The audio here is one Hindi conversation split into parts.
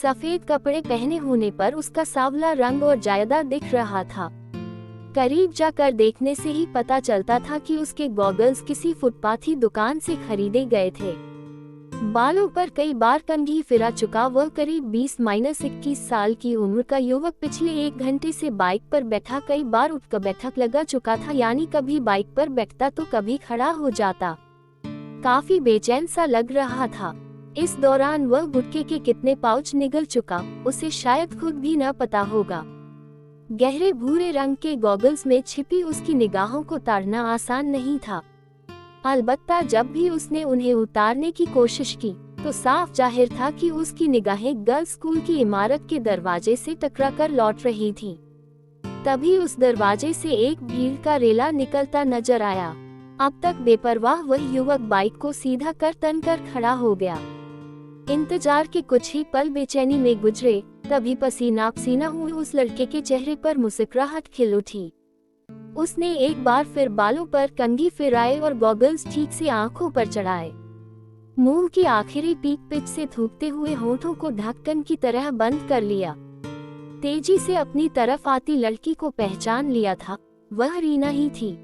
सफेद कपड़े पहने होने पर उसका सांवला रंग और जायदा दिख रहा था। करीब जाकर देखने से ही पता चलता था कि उसके गॉगल्स किसी फुटपाथी दुकान से खरीदे गए थे। बालों पर कई बार कंघी फिरा चुका वह करीब 20-21 साल की उम्र का युवक पिछले 1 घंटे से बाइक पर बैठा कई बार उठकर बैठक लगा चुका था, यानी कभी बाइक पर बैठता तो कभी खड़ा हो जाता। काफी बेचैन सा लग रहा था। इस दौरान वह गुटखे के कितने पाउच निगल चुका उसे शायद खुद भी न पता होगा। गहरे भूरे रंग के गॉगल्स में छिपी उसकी निगाहों को ताड़ना आसान नहीं था। अलबत्ता जब भी उसने उन्हें उतारने की कोशिश की तो साफ जाहिर था कि उसकी निगाहें गर्ल्स स्कूल की इमारत के दरवाजे से टकराकर लौट रही थीं। तभी उस दरवाजे से एक भीड़ का रेला निकलता नजर आया। अब तक बेपरवाह वह युवक बाइक को सीधा कर तनकर खड़ा हो गया। इंतजार के कुछ ही पल बेचैनी में गुजरे, तभी पसीना पसीना हुए उस लड़के के चेहरे पर मुस्कुराहट खिल उठी। उसने एक बार फिर बालों पर कंघी फिराए और गॉगल्स ठीक से आंखों पर चढ़ाए। मुंह की आखिरी पीक पिच से थूकते हुए होठों को ढक्कन की तरह बंद कर लिया। तेजी से अपनी तरफ आती लड़की को पहचान लिया था, वह रीना ही थी।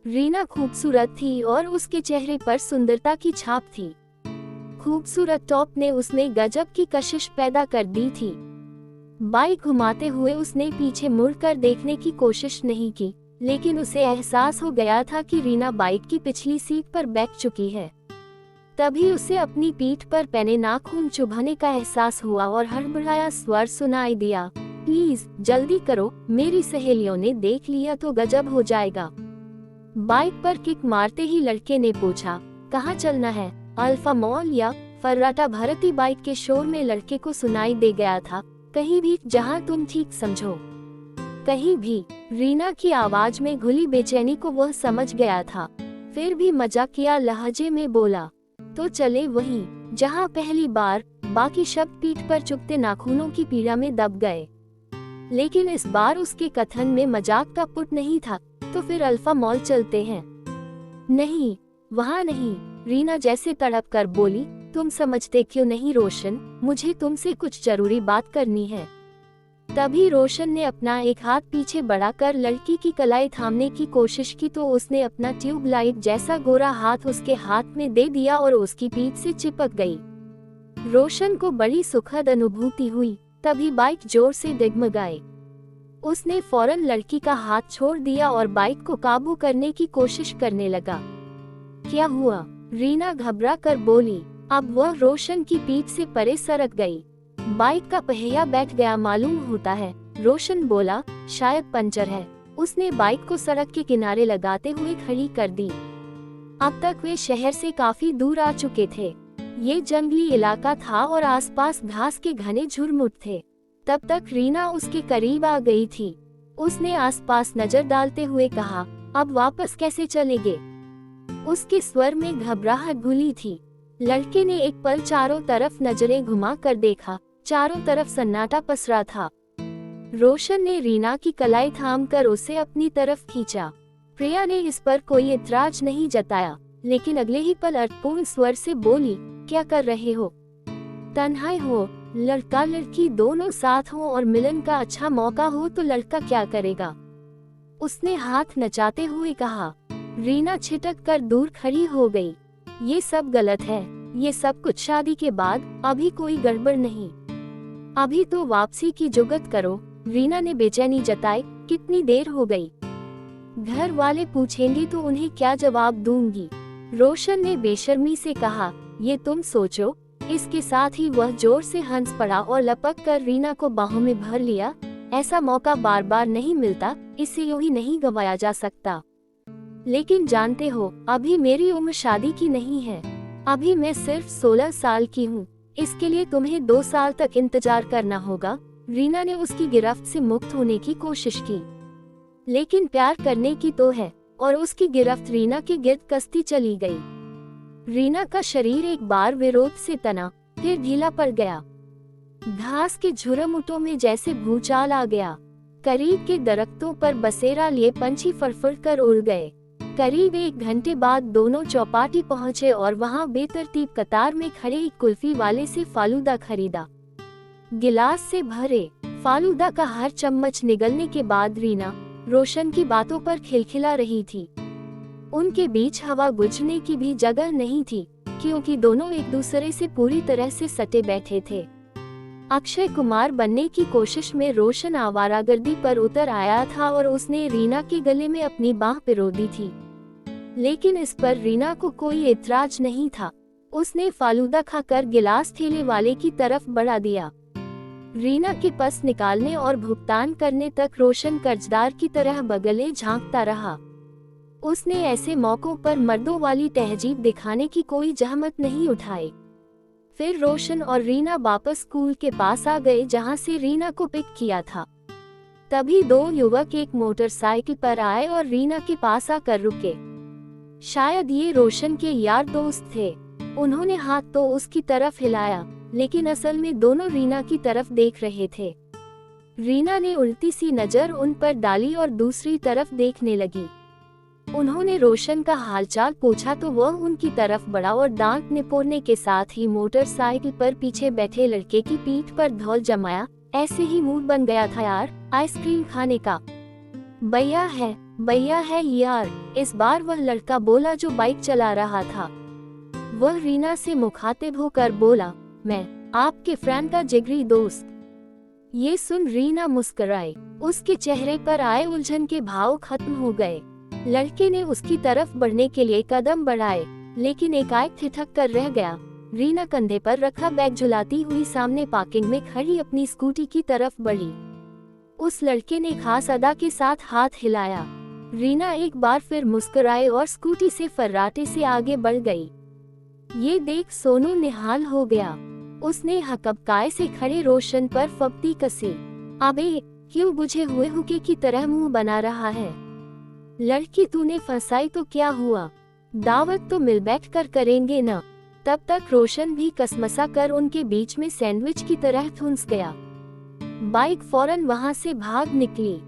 रीना खूबसूरत थी और उसके चेहरे पर सुंदरता की छाप थी। खूबसूरत टॉप ने उसमें गजब की कशिश पैदा कर दी थी। बाइक घुमाते हुए उसने पीछे मुड़कर देखने की कोशिश नहीं की, लेकिन उसे एहसास हो गया था कि रीना बाइक की पिछली सीट पर बैठ चुकी है। तभी उसे अपनी पीठ पर पैने नाखून चुभने का एहसास हुआ और हड़बड़ाया स्वर सुनाई दिया, प्लीज जल्दी करो, मेरी सहेलियों ने देख लिया तो गजब हो जाएगा। बाइक पर किक मारते ही लड़के ने पूछा, कहाँ चलना है, अल्फा मॉल या फर्राटा? भरती बाइक के शोर में लड़के को सुनाई दे गया था, कहीं भी जहां तुम ठीक समझो। कहीं भी। रीना की आवाज में घुली बेचैनी को वह समझ गया था, फिर भी मजाकिया लहजे में बोला, तो चले वहीं जहां पहली बार। बाकी शब्द पीठ पर चुभते नाखूनों की पीड़ा में दब गए, लेकिन इस बार उसके कथन में मजाक का पुट नहीं था। तो फिर अल्फा मॉल चलते हैं। नहीं, वहाँ नहीं, रीना जैसे तड़प कर बोली, तुम समझते क्यों नहीं रोशन, मुझे तुमसे कुछ जरूरी बात करनी है। तभी रोशन ने अपना एक हाथ पीछे बढ़ाकर लड़की की कलाई थामने की कोशिश की तो उसने अपना ट्यूबलाइट जैसा गोरा हाथ उसके हाथ में दे दिया और उसकी पीठ से चिपक गई। रोशन को बड़ी सुखद अनुभूति हुई। तभी बाइक जोर से डगमगाई। उसने फौरन लड़की का हाथ छोड़ दिया और बाइक को काबू करने की कोशिश करने लगा। क्या हुआ? रीना घबरा कर बोली। अब वह रोशन की पीठ से परे सरक गई। बाइक का पहिया बैठ गया मालूम होता है, रोशन बोला, शायद पंचर है। उसने बाइक को सड़क के किनारे लगाते हुए खड़ी कर दी। अब तक वे शहर से काफी दूर आ चुके थे। ये जंगली इलाका था और आसपास घास के घने झुरमुट थे। तब तक रीना उसके करीब आ गई थी। उसने आसपास नजर डालते हुए कहा, अब वापस कैसे चलेंगे? उसके स्वर में घबराहट घुली थी। लड़के ने एक पल चारों तरफ नजरें घुमा कर देखा। चारों तरफ सन्नाटा पसरा था। रोशन ने रीना की कलाई थामकर उसे अपनी तरफ खींचा। प्रिया ने इस पर कोई इतराज नहीं जताया, लेकिन अगले ही पल अर्थपूर्ण स्वर से बोली, क्या कर रहे हो? तन्हाई हो, लड़का लड़की दोनों साथ हो और मिलन का अच्छा मौका हो तो लड़का क्या करेगा? उसने हाथ नचाते हुए कहा। रीना छिटक कर दूर खड़ी हो गई। ये सब गलत है, ये सब कुछ शादी के बाद, अभी कोई गड़बड़ नहीं। अभी तो वापसी की जुगत करो। रीना ने बेचैनी जताई, कितनी देर हो गई? घर वाले पूछेंगे तो उन्हें क्या जवाब दूंगी? रोशन ने बेशर्मी से कहा, ये तुम सोचो। इसके साथ ही वह जोर से हंस पड़ा और लपक कर रीना को बाहों में भर लिया। ऐसा मौका बार बार नहीं मिलता, इसे यूं ही नहीं गंवाया जा सकता। लेकिन जानते हो, अभी मेरी उम्र शादी की नहीं है। अभी मैं सिर्फ 16 साल की हूँ। इसके लिए तुम्हें 2 साल तक इंतजार करना होगा। रीना ने उसकी गिरफ्त से मुक्त होने की कोशिश की, लेकिन प्यार करने की तो है, और उसकी गिरफ्त रीना के गिर्द कसती चली गई। रीना का शरीर एक बार विरोध से तना, फिर ढीला पड़ गया। घास के झुरमुटों में जैसे भूचाल आ गया। करीब के दरख्तों पर बसेरा लिए पंछी फड़फड़ कर उड़ गए। करीब 1 घंटे बाद दोनों चौपाटी पहुंचे और वहां बेतरतीब कतार में खड़े एक कुल्फी वाले से फालूदा खरीदा। गिलास से भरे फालूदा का हर चम्मच निगलने के बाद रीना रोशन की बातों पर खिलखिला रही थी। उनके बीच हवा गुजरने की भी जगह नहीं थी, क्योंकि दोनों एक दूसरे से पूरी तरह से सटे बैठे थे। अक्षय कुमार बनने की कोशिश में रोशन आवारागर्दी पर उतर आया था और उसने रीना के गले में अपनी बाह पिरो दी थी, लेकिन इस पर रीना को कोई एतराज नहीं था। उसने फालूदा खाकर गिलास ठेले वाले की तरफ बढ़ा दिया। रीना के पास निकालने और भुगतान करने तक रोशन कर्जदार की तरह बगले झांकता रहा। उसने ऐसे मौकों पर मर्दों वाली तहजीब दिखाने की कोई जहमत नहीं उठाई। फिर रोशन और रीना वापस स्कूल के पास आ गए, जहां से रीना को पिक किया था। तभी दो युवक एक मोटरसाइकिल पर आए और रीना के पास आकर रुके। शायद ये रोशन के यार दोस्त थे। उन्होंने हाथ तो उसकी तरफ हिलाया, लेकिन असल में दोनों रीना की तरफ देख रहे थे। रीना ने उल्टी सी नजर उन पर डाली और दूसरी तरफ देखने लगी। उन्होंने रोशन का हालचाल पूछा तो वह उनकी तरफ बढ़ा और दांत निपोड़ने के साथ ही मोटरसाइकिल पर पीछे बैठे लड़के की पीठ पर धौल जमाया। ऐसे ही मूड बन गया था यार आइसक्रीम खाने का। भैया है यार, इस बार वह लड़का बोला जो बाइक चला रहा था। वह रीना से मुखातिब होकर बोला, मैं आपके फ्रेंड का जिगरी दोस्त। ये सुन रीना मुस्कुराई। उसके चेहरे पर आए उलझन के भाव खत्म हो गए। लड़के ने उसकी तरफ बढ़ने के लिए कदम बढ़ाए, लेकिन एकाएक ठिठक कर रह गया। रीना कंधे पर रखा बैग झुलाती हुई सामने पार्किंग में खड़ी अपनी स्कूटी की तरफ बढ़ी। उस लड़के ने खास अदा के साथ हाथ हिलाया। रीना एक बार फिर मुस्कुराए और स्कूटी से फर्राटे से आगे बढ़ गई। ये देख सोनू निहाल हो गया। उसने हकबकाए से खड़े रोशन पर फप्ती कसी। अबे क्यों बुझे हुए हुक्के की तरह मुंह बना रहा है? लड़की तूने फंसाई तो क्या हुआ? दावत तो मिल बैठ कर करेंगे न। तब तक रोशन भी कसमसा कर उनके बीच में सैंडविच की तरह ठुंस गया। बाइक फौरन वहां से भाग निकली।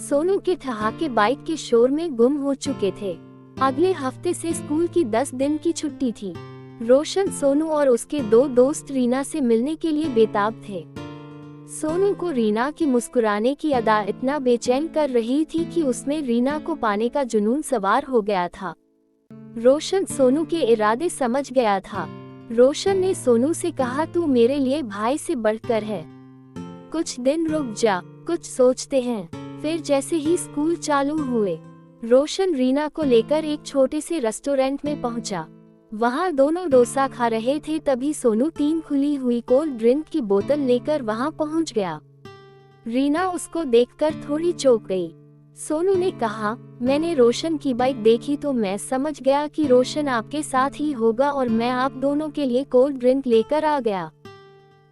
सोनू के ठहाके बाइक के शोर में गुम हो चुके थे। अगले हफ्ते से स्कूल की 10 दिन की छुट्टी थी। रोशन, सोनू और उसके दो दोस्त रीना से मिलने के लिए बेताब थे। सोनू को रीना की मुस्कुराने की अदा इतना बेचैन कर रही थी कि उसमें रीना को पाने का जुनून सवार हो गया था। रोशन सोनू के इरादे समझ गया था। रोशन ने सोनू से कहा, तू मेरे लिए भाई से बढ़कर है। कुछ दिन रुक जा, कुछ सोचते हैं। फिर जैसे ही स्कूल चालू हुए, रोशन रीना को लेकर एक छोटे से रेस्टोरेंट में पहुंचा। वहां दोनों डोसा खा रहे थे, तभी सोनू 3 खुली हुई कोल्ड ड्रिंक की बोतल लेकर वहां पहुंच गया। रीना उसको देखकर थोड़ी चौंक गई। सोनू ने कहा, मैंने रोशन की बाइक देखी तो मैं समझ गया कि रोशन आपके साथ ही होगा और मैं आप दोनों के लिए कोल्ड ड्रिंक लेकर आ गया।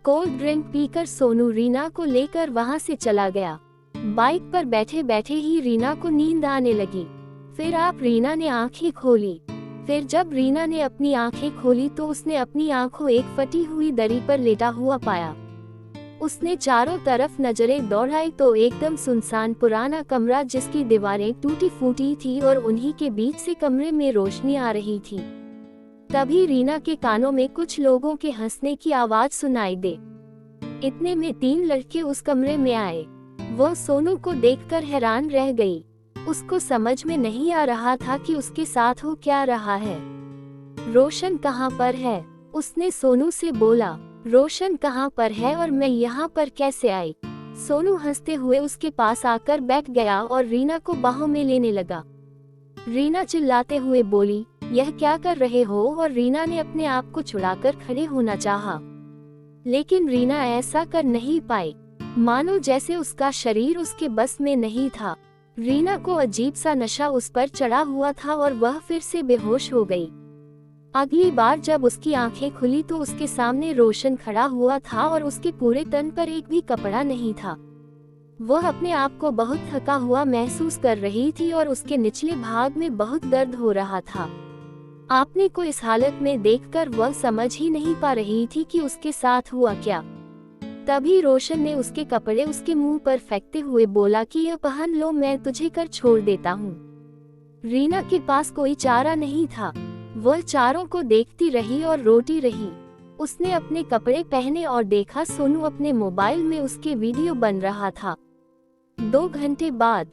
कोल्ड ड्रिंक पीकर सोनू रीना को लेकर वहां से चला गया। बाइक पर बैठे बैठे ही रीना को नींद आने लगी। फिर रीना ने आंखें खोली। फिर जब रीना ने अपनी आंखें खोली तो उसने अपनी आंखों एक फटी हुई दरी पर लेटा हुआ पाया। उसने चारों तरफ नजरें दौड़ाई तो एकदम सुनसान पुराना कमरा, जिसकी दीवारें टूटी फूटी थी और उन्हीं के बीच से कमरे में रोशनी आ रही थी। तभी रीना के कानों में कुछ लोगों के हंसने की आवाज सुनाई दे। इतने में 3 लड़के उस कमरे में आए। वह सोनू को देखकर हैरान रह गई। उसको समझ में नहीं आ रहा था कि उसके साथ हो क्या रहा है। रोशन कहाँ पर है? उसने सोनू से बोला। रोशन कहाँ पर है और मैं यहाँ पर कैसे आई? सोनू हंसते हुए उसके पास आकर बैठ गया और रीना को बाहों में लेने लगा। रीना चिल्लाते हुए बोली, यह क्या कर रहे हो? और रीना ने अपने आप को छुड़ाकर खड़े होना चाहा, लेकिन रीना ऐसा कर नहीं पाई, मानो जैसे उसका शरीर उसके बस में नहीं था। रीना को अजीब सा नशा उस पर चढ़ा हुआ था और वह फिर से बेहोश हो गई। अगली बार जब उसकी आंखें खुली तो उसके सामने रोशन खड़ा हुआ था और उसके पूरे तन पर एक भी कपड़ा नहीं था। वह अपने आप को बहुत थका हुआ महसूस कर रही थी और उसके निचले भाग में बहुत दर्द हो रहा था। आपने को इस हालत में देखकर वह समझ ही नहीं पा रही थी कि उसके साथ हुआ क्या। तभी रोशन ने उसके कपड़े उसके मुंह पर फेंकते हुए बोला कि यह पहन लो, मैं तुझे कर छोड़ देता हूँ। रीना के पास कोई चारा नहीं था। वह चारों को देखती रही और रोती रही। उसने अपने कपड़े पहने और देखा सोनू अपने मोबाइल में उसके वीडियो बन रहा था। 2 घंटे बाद